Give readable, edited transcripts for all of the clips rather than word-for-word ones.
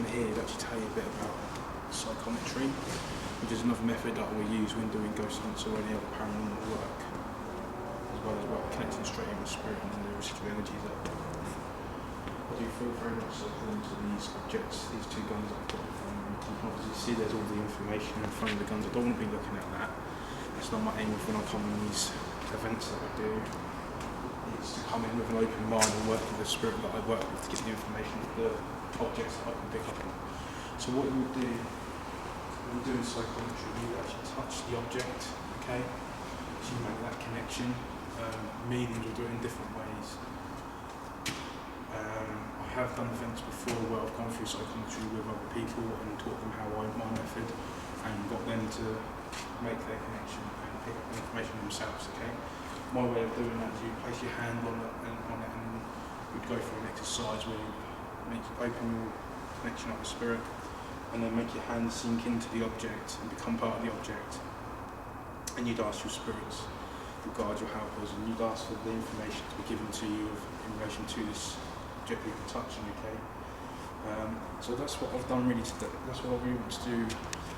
in here is actually tell you a bit about psychometry, which is another method that we use when doing ghost hunts or any other paranormal work, as well as connecting straight in with spirit and the residual energies out there. I do feel very much so drawn to these objects, these two guns I've got. You can obviously see there's all the information in front of the guns. I don't want to be looking at that. That's not my aim when I come on these events that I do. It's to come in with an open mind and work with the spirit that I work with to get the information of the objects that I can pick up on. So what you would do, when you're doing psychometry, you would actually touch the object, okay? So you make that connection. Mediums will do it in different ways. I have done events before where I've gone through psychometry with other people and taught them my method and got them to make their connection and pick up information themselves, okay? My way of doing that is you place your hand on it and you'd go through an exercise where you open your connection up with spirit and then make your hand sink into the object and become part of the object. And you'd ask your spirits, your guides, your helpers, and you'd ask for the information to be given to you in relation to this object you're touching, okay? So that's what I've done really today. That's what I really want to do,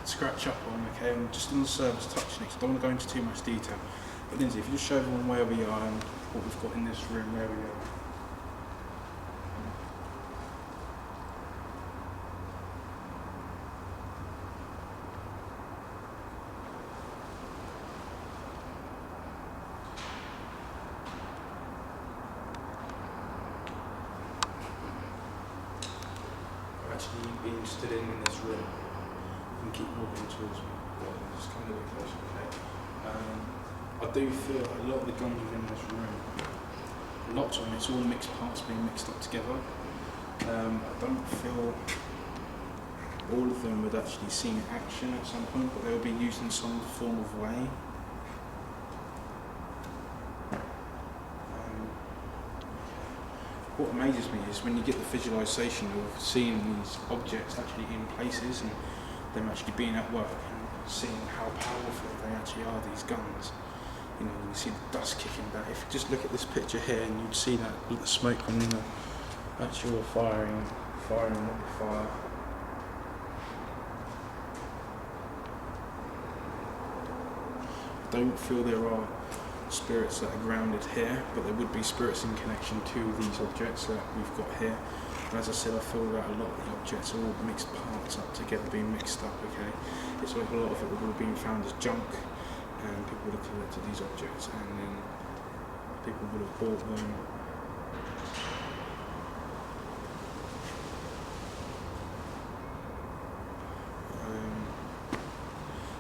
scratch up on, okay? I'm just on the surface touching it, so I don't want to go into too much detail. But Lindsay, if you just show everyone where we are and what we've got in this room, where we are. Actually being stood in this room and keep moving towards me. Just come a little bit closer, okay? I do feel a lot of the guns within this room, lots of them, it's all mixed parts being mixed up together. I don't feel all of them would actually see action at some point, but they'll be used in some form of way. What amazes me is when you get the visualization of seeing these objects actually in places and them actually being at work and seeing how powerful they actually are, these guns. You know, you see the dust kicking back. If you just look at this picture here and you'd see that the smoke from the actual firing up the fire. I don't feel there are spirits that are grounded here, but there would be spirits in connection to these objects that we've got here. And as I said, I feel that a lot of the objects are all mixed parts up together, being mixed up, okay? It's like a lot of it would have been found as junk, and people would have collected these objects, and then people would have bought them.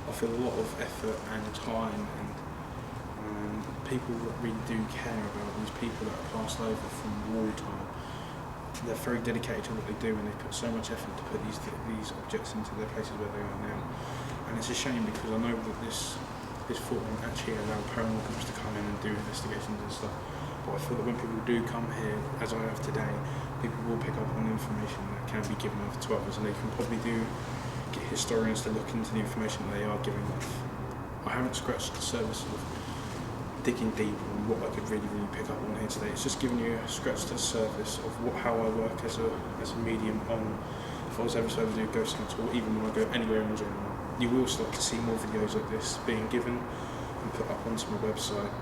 I feel a lot of effort and time and people that really do care about these people that are passed over from wartime. They're very dedicated to what they do, and they put so much effort to put these objects into their places where they are now. And it's a shame because I know that this fort will actually allow paranormal groups to come in and do investigations and stuff. But I feel that when people do come here, as I have today, people will pick up on information that can be given off to others, and they can probably get historians to look into the information that they are giving off. I haven't scratched the surface of digging deep on what I could really pick up on here today. It's just giving you a scratch to the surface of how I work as a medium on, if I was ever to do ghost hunts, or even when I go anywhere in general. You will start to see more videos like this being given and put up onto my website.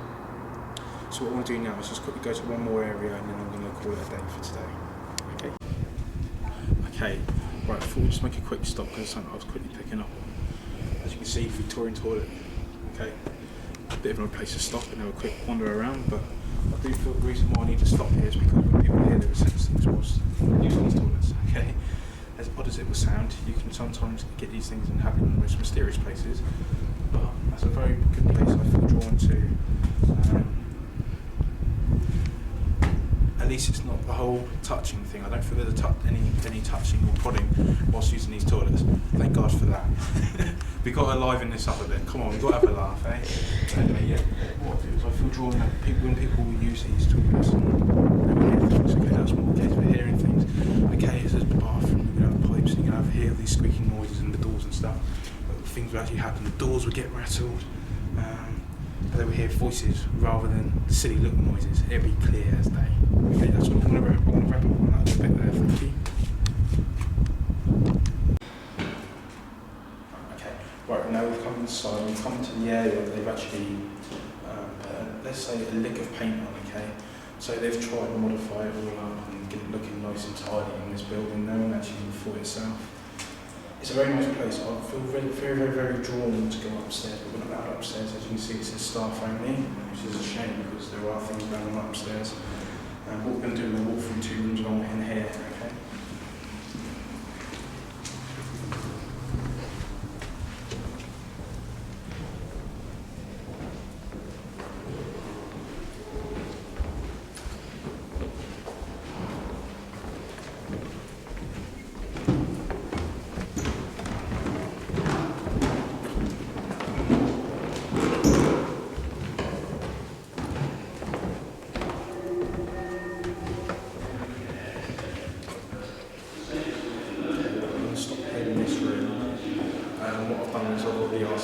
So what I want to do now is just quickly go to one more area and then I'm going to call it a day for today. Okay, right, I thought we'd just make a quick stop because it's something I was quickly picking up on. As you can see, Victorian toilet, okay. A bit of a place to stop and have a quick wander around, but I do feel the reason why I need to stop here is because when people hear the reception towards using these toilets, okay? As odd as it will sound, you can sometimes get these things and happen in the most mysterious places, but that's a very good place I feel drawn to. At least it's not the whole touching thing. I don't feel there's any touching or prodding whilst using these toilets. Thank God for that. We've got to liven this up a bit. Come on, we've got to have a laugh, eh? Anyway, yeah, what I do is I feel drawn that when people use these toilets and we hear things, okay, that's more the case, we're hearing things. Okay, it says the bathroom, you know, pipes, and you can hear these squeaking noises and the doors and stuff. But things will actually happen, the doors would get rattled. But then we hear voices rather than silly little noises. It'll be clear as day. Okay, that's what I'm going to wrap up on that little bit there. Thank you. inside and you come to the area where they've actually put, let's say, a lick of paint on, okay? So they've tried to modify it all up and get it looking nice and tidy in this building. No one actually thought itself. It's a very nice place. I feel very, very, very, very drawn to go upstairs, but we're not allowed upstairs. As you can see, it says staff only, which is a shame because there are things going on upstairs. And what we're going to do, we're going to walk through 2 rooms along in here, okay?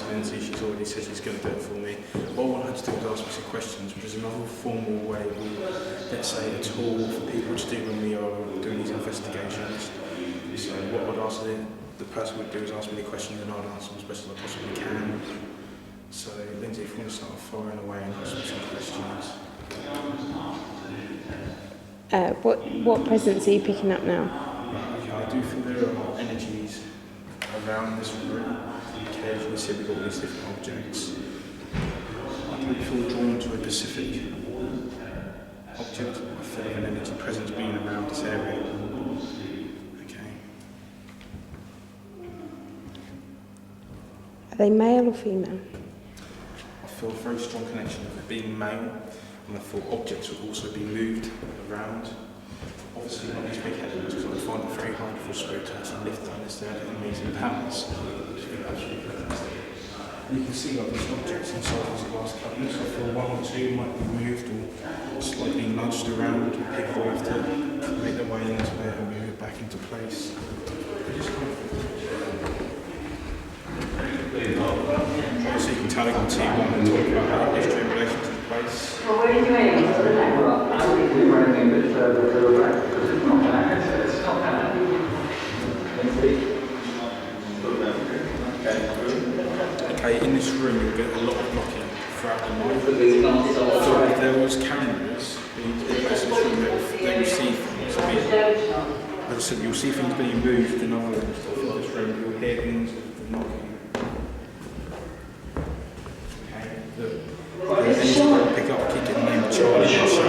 Lindsay, she's already said she's going to do it for me. What I want her to do is ask me some questions, which is another formal way we, let's say, a tool for people to do when we are doing these investigations. So what I'd ask the person would do is ask me the questions and I'd answer them as best as I possibly can. So Lindsay, if you want to start firing away and ask me some questions. What presence are you picking up now? Okay, I do feel there are energies around this room. Occasionally see we've got all these different objects. I don't feel drawn to a specific object. I feel an energy presence being around this area. Okay. Are they male or female? I feel a very strong connection of it being male, and I feel objects would also be moved around. Obviously not these big headlines, because I find it very hard for a spirit to actually lift and understand amazing powers. You can see like these objects inside these glass cabinets. I feel 1 or 2 might be moved or slightly nudged around. People have to make their way into it and move it back into place. So you can tell I got T1 and talk about history in relation to the place. Well, where are you aiming? Well, I think we're running a bit further to the right because it's not going to it's not going to Let's see. Okay, in this room you'll get a lot of blocking throughout the night. So if there was cameras, the place in this room, they will see things. As I said, you'll see things being moved in other rooms. In this room, you'll hear things knocking. Okay, the things that pick up, keep getting named Charlie and show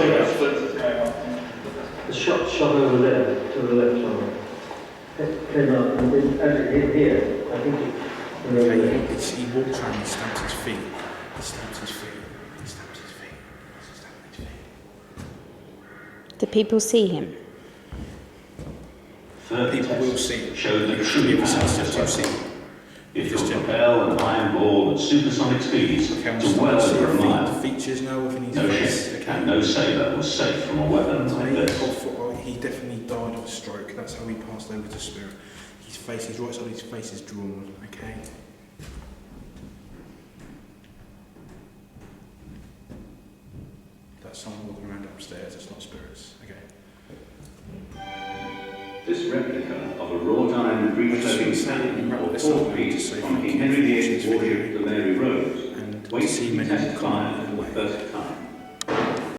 The shot over there, to the left side. It came up and then as it hit here, I think it. Okay, he walked around, he stamped his feet. He stamped his feet. He stamped his feet. He stamped his feet. Do people see him? People will see him. Show the true power. It will propel an iron ball at supersonic speeds to well over a mile. Features now within his No face. ship and no sailor was safe from a weapon like this. He definitely died of a stroke. That's how he passed over to spirit. His face, his right side of his face is drawn, okay? That's someone walking around upstairs, it's not spirits, okay? This replica of a wrought iron free-floating cannon or four-piece on King Henry VIII's warship the Mary Rose waits to be test fired for the first time.